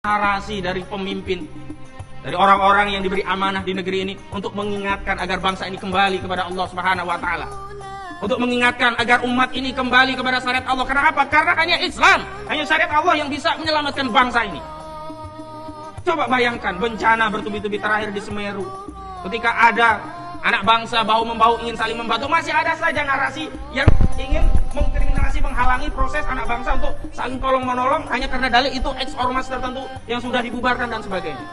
narasi dari pemimpin, dari orang-orang yang diberi amanah di negeri ini untuk mengingatkan agar bangsa ini kembali kepada Allah Subhanahu wa taala. Untuk mengingatkan agar umat ini kembali kepada syariat Allah. Karena apa? Karena hanya Islam, hanya syariat Allah yang bisa menyelamatkan bangsa ini. Coba bayangkan bencana bertubi-tubi terakhir di Semeru. Ketika ada anak bangsa bahu-membahu ingin saling membantu, masih ada saja narasi yang ingin mengkriminalisasi, menghalangi proses anak bangsa untuk saling tolong-menolong hanya karena dalih itu ex-ormas tertentu yang sudah dibubarkan dan sebagainya.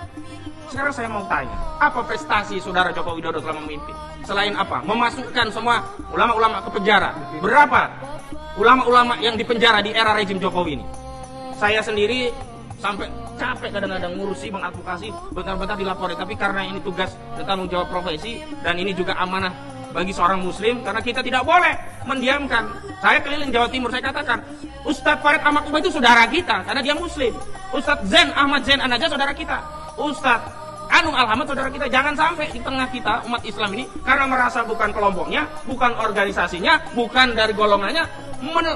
Sekarang saya mau tanya, apa prestasi saudara Joko Widodo selama memimpin? Selain apa? Memasukkan semua ulama-ulama ke penjara. Berapa ulama-ulama yang dipenjara di era rejim Jokowi ini? Saya sendiri sampai capek kadang-kadang ngurusi, mengadvokasi, benar-benar dilapori. Tapi karena ini tugas dan tanggung jawab profesi, dan ini juga amanah bagi seorang muslim, karena kita tidak boleh mendiamkan. Saya keliling Jawa Timur, saya katakan, Ustadz Farid Ahmad Ubah itu saudara kita, karena dia muslim. Ustadz Zain Ahmad Zain Anaja saudara kita. Ustadz Anum Alhamad saudara kita. Jangan sampai di tengah kita umat Islam ini, karena merasa bukan kelompoknya, bukan organisasinya, bukan dari golongannya,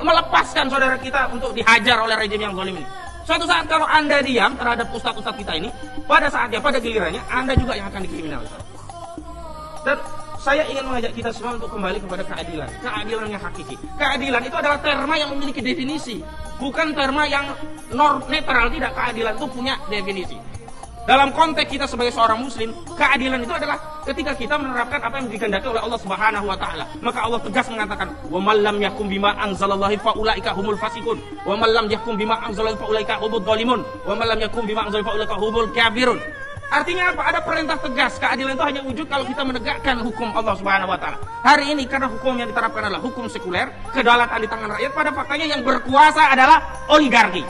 melepaskan saudara kita untuk dihajar oleh rejim yang zalim ini. Suatu saat kalau Anda diam terhadap ustadz-ustadz kita ini, pada saatnya, pada gilirannya, Anda juga yang akan dikriminalisasi. Dan saya ingin mengajak kita semua untuk kembali kepada keadilan. Keadilan yang hakiki. Keadilan itu adalah terma yang memiliki definisi, bukan terma yang netral. Tidak, keadilan itu punya definisi. Dalam konteks kita sebagai seorang muslim, keadilan itu adalah ketika kita menerapkan apa yang dikehendaki oleh Allah Subhanahu wa taala. Maka Allah tegas mengatakan, "Wa man lam yakum bima anzalallahu fa ulaika humul fasiqun, wa man lam yakum bima anzalallahu fa ulaika humud dhalimun, wa man lam yakum bima anzalallahu fa ulaika humul kafirun." Artinya apa? Ada perintah tegas. Keadilan itu hanya wujud kalau kita menegakkan hukum Allah Subhanahu wa taala. Hari ini karena hukum yang diterapkan adalah hukum sekuler, kedaulatan di tangan rakyat, pada faktanya yang berkuasa adalah oligarki.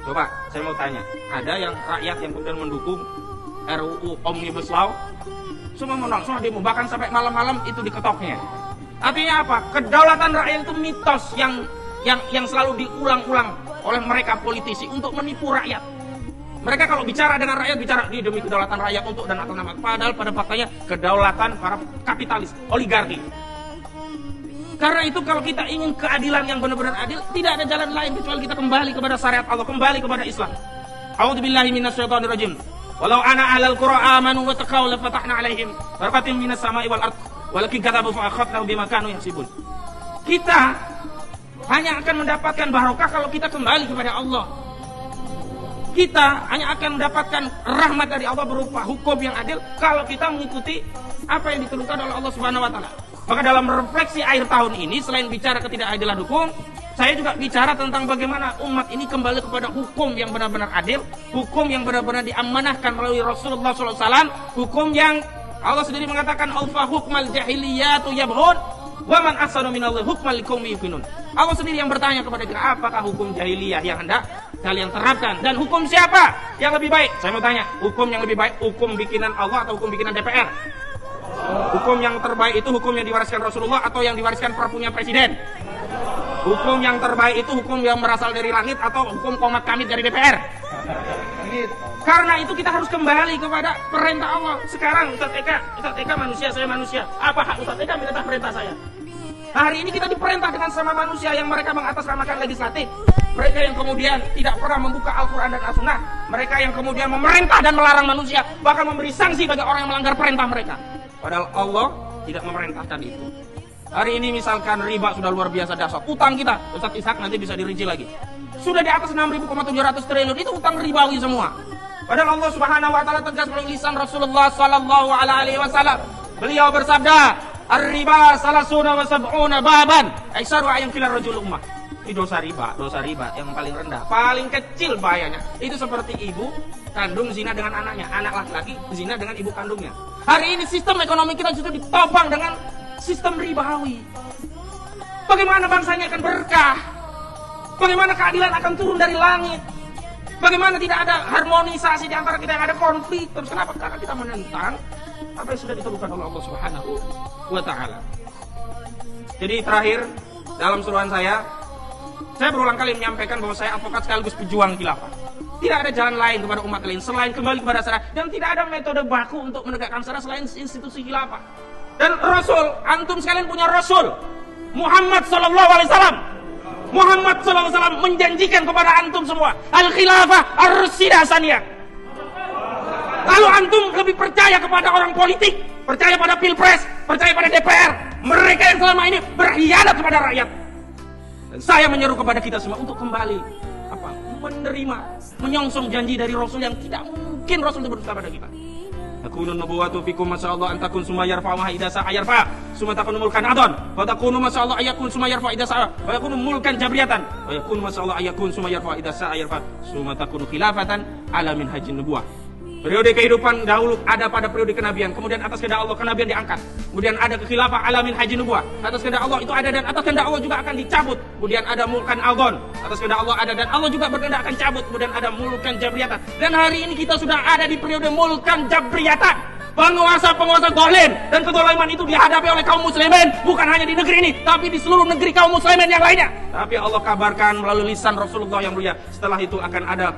Coba saya mau tanya, ada yang rakyat yang kemudian mendukung RUU Omnibus Law? Semua menolak, semua demo, bahkan sampai malam-malam itu diketoknya. Artinya apa? Kedaulatan rakyat itu mitos yang selalu diulang-ulang oleh mereka politisi untuk menipu rakyat. Mereka kalau bicara dengan rakyat, bicara demi kedaulatan rakyat untuk dan atas nama, padahal pada faktanya kedaulatan para kapitalis, oligarki. Karena itu kalau kita ingin keadilan yang benar-benar adil, tidak ada jalan lain kecuali kita kembali kepada syariat Allah, kembali kepada Islam. A'udzubillahi minasyaitonirrajim. Walau ana ahlal qura amanu wa taqaw la fatahna 'alaihim barakatin minas sama'i wal ardh walakin kadzabu fa akhadnahum bima kanu yaksibun. Kita hanya akan mendapatkan barokah kalau kita kembali kepada Allah. Kita hanya akan mendapatkan rahmat dari Allah berupa hukum yang adil kalau kita mengikuti apa yang ditentukan oleh Allah Subhanahu wa taala. Maka dalam refleksi akhir tahun ini, selain bicara ketidakadilan hukum, saya juga bicara tentang bagaimana umat ini kembali kepada hukum yang benar-benar adil, hukum yang benar-benar diamanahkan melalui Rasulullah SAW, hukum yang Allah sendiri mengatakan alfa hukmal jahiliyatu yabghun wa man ahsanu minallahi hukmal liqaumin yuqinun. Allah sendiri yang bertanya kepada kita, apakah hukum jahiliyah yang hendak kalian terapkan, dan hukum siapa yang lebih baik? Saya mau tanya, hukum yang lebih baik, hukum bikinan Allah atau hukum bikinan DPR? Hukum yang terbaik itu hukum yang diwariskan Rasulullah atau yang diwariskan perpunya presiden? Hukum yang terbaik itu hukum yang berasal dari langit atau hukum komat kamit dari DPR? Karena itu kita harus kembali kepada perintah Allah. Sekarang Ustaz Eka manusia, saya manusia. Apa hak Ustaz Eka minta perintah saya? Hari ini kita diperintah dengan sama manusia yang mereka mengatasnamakan legislatif. Mereka yang kemudian tidak pernah membuka Al-Quran dan As-Sunnah. Mereka yang kemudian memerintah dan melarang manusia, bahkan memberi sanksi bagi orang yang melanggar perintah mereka. Padahal Allah tidak memerintahkan itu. Hari ini misalkan riba sudah luar biasa dahsyat. Utang kita, Ustaz Ishak nanti bisa dirinci lagi, sudah di atas 6.700 triliun. Itu utang ribawi semua. Padahal Allah Subhanahu wa taala tegas melalui lisan Rasulullah sallallahu alaihi wasallam. Beliau bersabda, "Ar-riba salasuna wa sab'una baban, aisaru ayam filar rajul ummah." Ini dosa riba yang paling rendah, paling kecil bahayanya. Itu seperti ibu kandung zina dengan anaknya, anak laki-laki zina dengan ibu kandungnya. Hari ini sistem ekonomi kita justru ditopang dengan sistem ribawi. Bagaimana bangsanya akan berkah? Bagaimana keadilan akan turun dari langit? Bagaimana tidak ada harmonisasi di antara kita, yang ada konflik? Terus kenapa? Karena kita menentang apa yang sudah ditentukan oleh Allah Subhanahu wa taala. Jadi terakhir dalam suruhan saya berulang kali menyampaikan bahwa saya advokat sekaligus pejuang khilafah. Tidak ada jalan lain kepada umat lain selain kembali kepada syariat, dan tidak ada metode baku untuk menegakkan syariat selain institusi khilafah. Dan Rasul, antum sekalian punya Rasul Muhammad sallallahu alaihi wasallam. Muhammad SAW menjanjikan kepada antum semua al-khilafah ar-rasyyidah saniyah. Lalu antum lebih percaya kepada orang politik, percaya pada pilpres, percaya pada DPR, mereka yang selama ini berkhianat kepada rakyat. Dan saya menyeru kepada kita semua untuk kembali menerima, menyongsong janji dari Rasul yang tidak mungkin Rasul itu berdusta pada kita. Takunun nubuwatu fikum masyaallah antakun summa yarfa wa idza sa'a yarfa summa takunu mulkan adon wa takunu masyaallah ayakun summa yarfa idza sa'a wa yakunu mulkan jabriyatan wa yakunu masyaallah ayakun summa yarfa idza sa'a yarfa summa takunu khilafatan ala minhajin nubuwah. Periode kehidupan dahulu ada pada periode kenabian, kemudian atas kehendak Allah kenabian diangkat, kemudian ada kekhilafah alamin haji nubuwah, atas kehendak Allah itu ada dan atas kehendak Allah juga akan dicabut, kemudian ada mulkan aldon, atas kehendak Allah ada dan Allah juga berkehendak akan cabut, kemudian ada mulkan jabriyatan, dan hari ini kita sudah ada di periode mulkan jabriyatan. Penguasa-penguasa zalim dan kezaliman itu dihadapi oleh kaum muslimin, bukan hanya di negeri ini, tapi di seluruh negeri kaum muslimin yang lainnya. Tapi Allah kabarkan melalui lisan Rasulullah yang mulia, setelah itu akan ada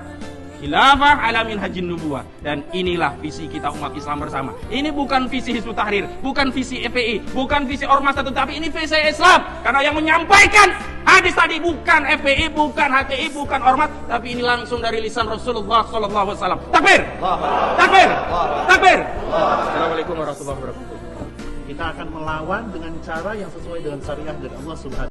khilafah alamin hajin nubuwah. Dan inilah visi kita umat Islam bersama. Ini bukan visi Hizbut Tahrir, bukan visi FPI, bukan visi ormas tertentu, tapi ini visi Islam. Karena yang menyampaikan hadis tadi bukan FPI, bukan HTI, bukan ormas, tapi ini langsung dari lisan Rasulullah SAW. Takbir! Takbir! Takbir! Assalamualaikum warahmatullahi wabarakatuh. Kita akan melawan dengan cara yang sesuai dengan syariah dari Allah Subhanahu